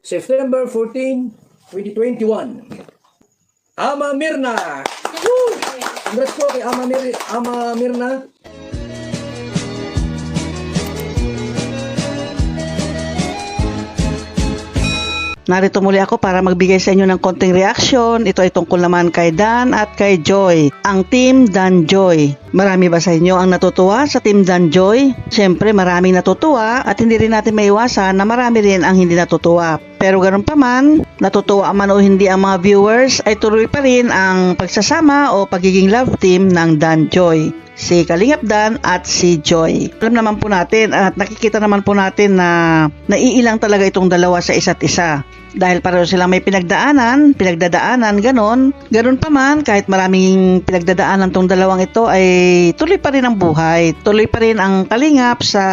September 14, 2021. Ama Mirna! Woo! Congrats po kay Ama Mirna. Narito muli ako para magbigay sa inyo ng konting reaction. Ito ay tungkol naman kay Dan at kay Joy. Ang Team Dan Joy. Marami ba sa inyo ang natutuwa sa Team Dan Joy? Siyempre maraming natutuwa at hindi rin natin maiwasan na marami rin ang hindi natutuwa. Pero ganun pa man, natutuwa man o hindi ang mga viewers ay tuloy pa rin ang pagsasama o pagiging love team ng Dan Joy. Si Kalingap Dan at si Joy. Alam naman po natin at nakikita naman po natin na naiilang talaga itong dalawa sa isa't isa. Dahil pareho silang may pinagdaanan, ganon. Ganon pa man, kahit maraming pinagdadaanan tong dalawang ito ay tuloy pa rin ang buhay. Tuloy pa rin ang kalingap sa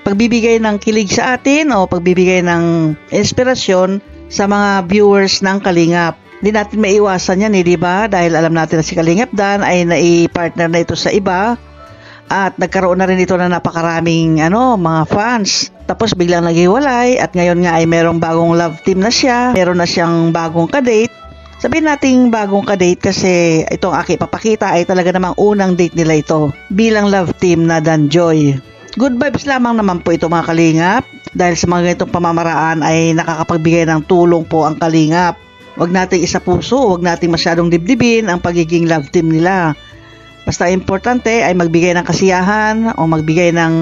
pagbibigay ng kilig sa atin o pagbibigay ng inspirasyon sa mga viewers ng kalingap. Hindi natin maiwasan yan di ba? Dahil alam natin na si Kalingap Dan ay nai-partner na ito sa iba at nagkaroon na rin ito na napakaraming mga fans. Tapos biglang naghiwalay at ngayon nga ay merong bagong love team na siya. Meron na siyang bagong kadate. Sabihin nating bagong kadate kasi itong aking papakita ay talaga namang unang date nila ito bilang love team na Dan Joy. Good vibes lamang naman po ito mga kalingap dahil sa mga ganitong pamamaraan ay nakakapagbigay ng tulong po ang kalingap. Huwag nating isa puso, huwag nating masyadong dibdibin ang pagiging love team nila. Basta importante ay magbigay ng kasiyahan o magbigay ng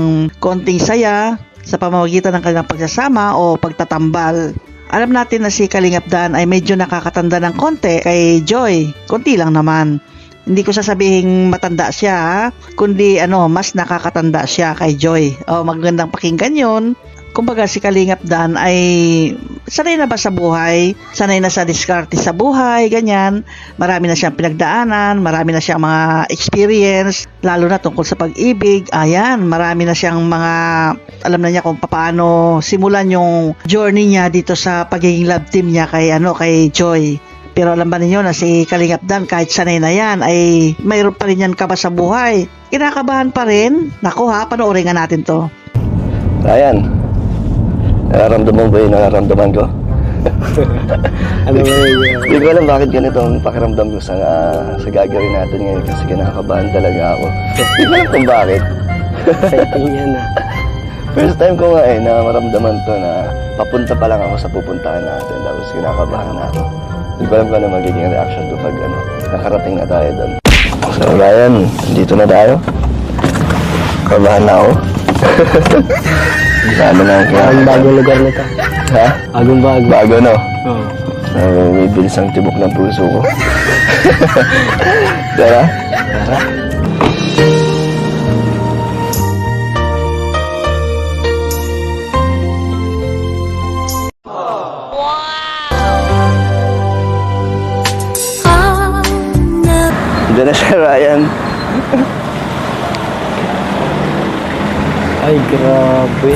konting saya sa pamamagitan ng kanilang pagsasama o pagtatambal. Alam natin na si Kalingap Dan ay medyo nakakatanda ng konti kay Joy. Konti lang naman. Hindi ko sasabihin matanda siya, kundi mas nakakatanda siya kay Joy. Magandang pakinggan yun. Kumbaga si Kalingap Dan ay sanay na ba sa buhay? Sanay na sa diskarte sa buhay, ganyan. Marami na siyang pinagdaanan, marami na siyang mga experience, lalo na tungkol sa pag-ibig. Ayan, marami na siyang mga, alam na niya kung paano simulan yung journey niya dito sa pagiging love team niya kay Joy. Pero alam ba ninyo na si Kalingap Dan kahit sanay na yan ay mayroon pa rin yan kaba sa buhay. Kinakabahan pa rin. Naku panoorin nga natin to. Ayan. Nararamdaman ba yung nararamdaman ko? Ano ba yun? Hindi ko alam bakit ganito ang pakiramdam ko sa gagawin natin ngayon kasi kinakabahan talaga ako. Hindi ko alam kung bakit. Exciting yan First time ko nga na maramdaman to na papunta pa lang ako sa pupuntahan natin tapos kinakabahan na ako. Hindi ko alam kung ano magiging reaction to pag nakarating na tayo doon. So Ryan, dito na tayo. Kabahan na ako. Ano na Ang bagong lugar nito. Ha? Bagong bago. Bago no? Oo. May bilis ang tibok ng puso ko. Tara? Tara. Diyan na siya, Ryan. Ay, grabe.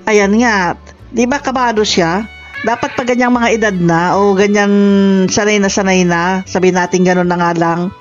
Ayan nga, di ba kabado siya? Dapat pa ganyang mga edad na o ganyan sanay na, sabihin natin ganun na nga lang,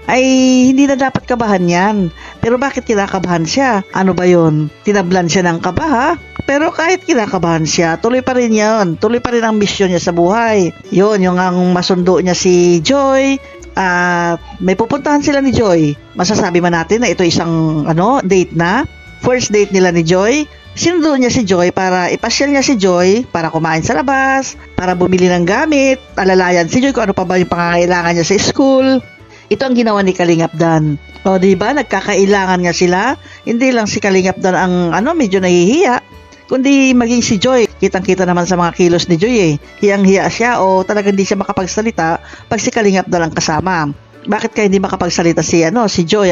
ay hindi na dapat kabahan yan. Pero bakit kinakabahan siya? Ano ba yun? Tinablan siya ng kaba ha? Pero kahit kinakabahan siya, tuloy pa rin yun. Tuloy pa rin ang misyon niya sa buhay. Yun, yung ang masundo niya si Joy. At may pupuntahan sila ni Joy. Masasabi man natin na ito isang date na. First date nila ni Joy. Sinundo niya si Joy para ipasyal niya si Joy para kumain sa labas, para bumili ng gamit, alalayan si Joy kung ano pa ba yung pangangailangan niya sa school. Ito ang ginawa ni Kalingap Dan. O diba, nagkakailangan nga sila. Hindi lang si Kalingap Dan ang medyo nahihiya, kundi maging si Joy. Kitang-kita naman sa mga kilos ni Joy hiyang-hiya siya o talagang hindi siya makapagsalita pag si Kalingap Dan ang kasama. Bakit kaya hindi makapagsalita si Joy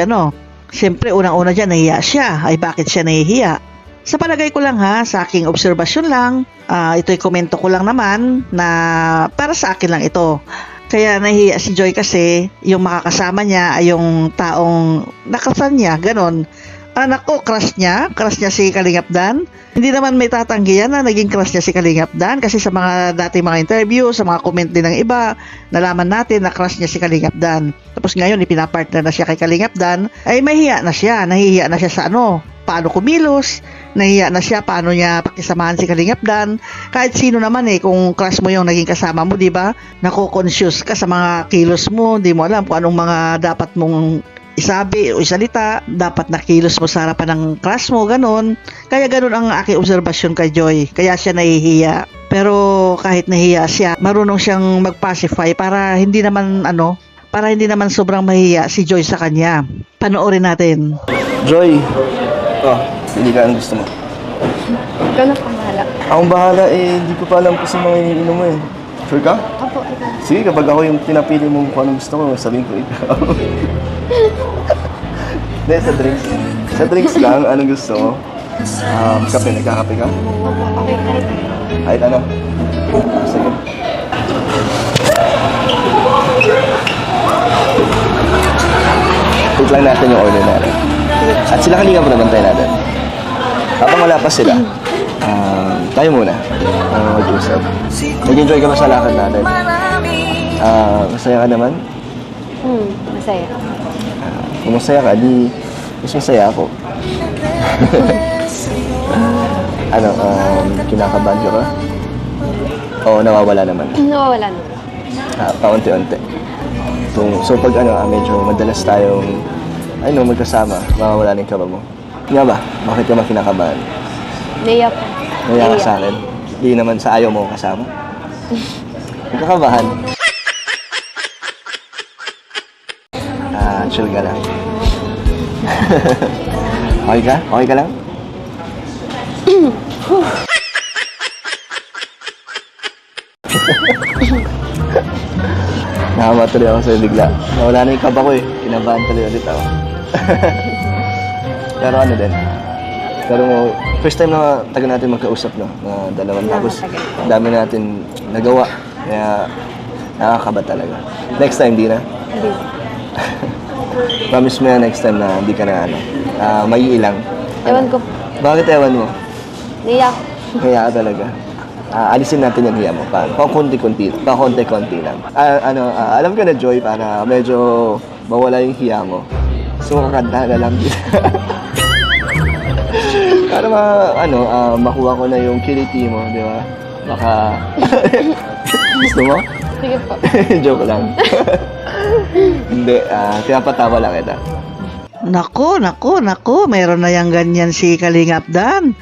Siyempre, unang-una dyan, nahihiya siya. Ay bakit siya nahihiya? Sa palagay ko lang sa aking obserbasyon lang, ito'y komento ko lang naman na para sa akin lang ito. Kaya nahihiya si Joy kasi yung makakasama niya ay yung taong nakasal niya, ganon. Anak ko, crush niya si Kalingap Dan. Hindi naman may tatanggi yan na naging crush niya si Kalingap Dan kasi sa mga dating mga interview, sa mga comment din ng iba, nalaman natin na crush niya si Kalingap Dan. Tapos ngayon, ipinapartner na siya kay Kalingap Dan, ay nahihiya na siya sa paano kumilos, nahihiya na siya paano niya pakisamahan si Kalingap Dan. Kahit sino naman kung crush mo yung naging kasama mo, di ba? Nako-conscious ka sa mga kilos mo, di mo alam kung anong mga dapat mong isabi o isalita, dapat nakilos mo sa harapan ng crush mo, ganun. Kaya ganun ang aking obserbasyon kay Joy. Kaya siya nahihiya. Pero kahit nahihiya siya, marunong siyang mag-pacify para hindi naman sobrang mahihiya si Joy sa kanya. Panoorin natin. Joy, hindi ka anong gusto mo. Ikaw na pamahala. Akong bahala hindi ko pa alam kung sa mga iniinom mo eh. Sure ka? Opo, ikaw. Sige, kapag ako yung pinapili mo kung anong gusto ko, sabihin ko ikaw. Hindi, sa drinks. Sa drinks lang, anong gusto mo? Kape, nagkakape ka? Opo, okay, kahit. Kahit ano? Sige. Wait lang natin yung order natin. At sila kanina po nabantay natin. Habang wala pa sila, tayo muna. Mag-usap. Nag-enjoy ka ba sa lakad natin? Masaya ka naman? Masaya. Kung masaya ka, di mas masaya ako. Kinakabahan ka ba? Oo, nawawala naman. Nawawala na. Paunti-unti. So pag medyo madalas tayong magkasama, mawawala na yung kaba mo. Nga ba? Bakit ka kinakabahan? Naiya po. Naiya ka sa akin? Di naman sa ayaw mo kasama? Nagkakabahan? Chill ka lang. Okay ka? Okay ka lang? Nakamatuloy ako sa'yo bigla. Nawala na yung kaba ko eh. Kinabahan tuloy ulit ako. Pero first time na taga natin magkausap, no? Na dalawang tapos dami natin nagawa. Kaya nakakaba talaga. Next time, di na? Hindi. Promise mo yan next time na hindi ka na may ilang. Ewan ko. Bakit ewan mo? Naiya ko. Kaya talaga. Alisin natin yung hiya mo. Konti-konti lang. Alam ko na, Joy, para medyo mawala yung hiya mo. So, kakanta na lang din. Para makuha ko na yung kiliti mo, di ba? Baka... Gusto mo? Sige po. Joke lang. Hindi, pinapatawa lang kita. Naku, meron na yung ganyan si Kalingap Dan.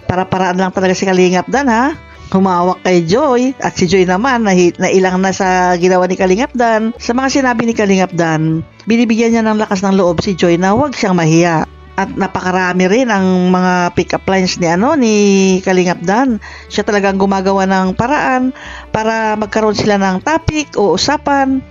Para-paraan lang talaga si Kalingap Dan, ha? Humawak kay Joy at si Joy naman nailang na sa ginawa ni Kalingap Dan. Sa mga sinabi ni Kalingap Dan, binibigyan niya ng lakas ng loob si Joy na huwag siyang mahiya. At napakarami rin ang mga pick-up lines ni Kalingap Dan. Siya talagang gumagawa ng paraan para magkaroon sila ng topic o usapan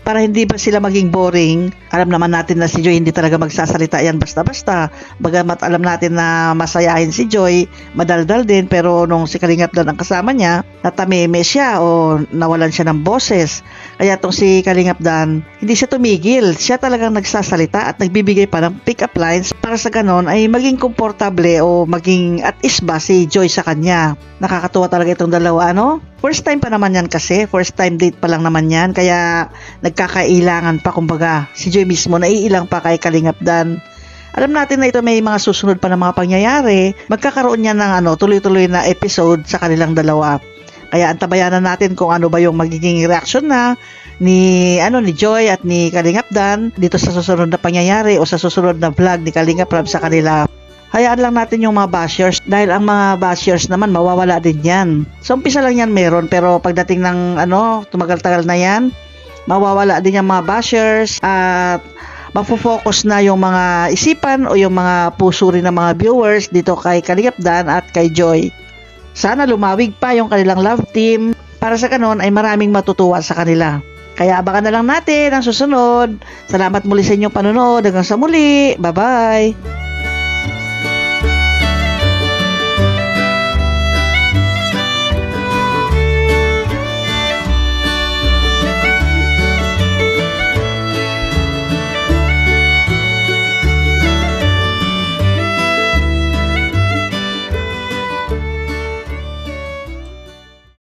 para hindi ba sila maging boring. Alam naman natin na si Joy hindi talaga magsasalita yan basta-basta. Bagamat alam natin na masayahin si Joy, madaldal din, pero nung si Kalingap Dan ang kasama niya, natameme siya o nawalan siya ng boses. Kaya tong si Kalingap Dan, hindi siya tumigil. Siya talagang nagsasalita at nagbibigay pa ng pick-up lines para sa ganon ay maging komportable o maging at ease ba si Joy sa kanya. Nakakatuwa talaga itong dalawa, ano? First time pa naman yan kasi. First time date pa lang naman yan. Kaya nagkakailangan pa, kumbaga. Si Joy mismo naiilang pa kay Kalingap Dan. Alam natin na ito may mga susunod pa na mga pangyayari. Magkakaroon niya ng tuloy-tuloy na episode sa kanilang dalawa. Kaya antabayanan natin kung ano ba yung magiging reaction na ni Joy at ni Kalingap Dan dito sa susunod na pangyayari o sa susunod na vlog ni Kalingap Rab sa kanila. Hayaan lang natin yung mga bashers dahil ang mga bashers naman mawawala din yan. So umpisa lang yan meron, pero pagdating ng tumagal-tagal na yan, mawawala din yung mga bashers at mafo-focus na yung mga isipan o yung mga puso rin ng mga viewers dito kay Kalingap Dan at kay Joy. Sana lumawig pa yung kanilang love team para sa kanon ay maraming matutuwa sa kanila. Kaya abangan na lang natin ang susunod. Salamat muli sa inyong panonood. Hanggang sa muli. Bye-bye!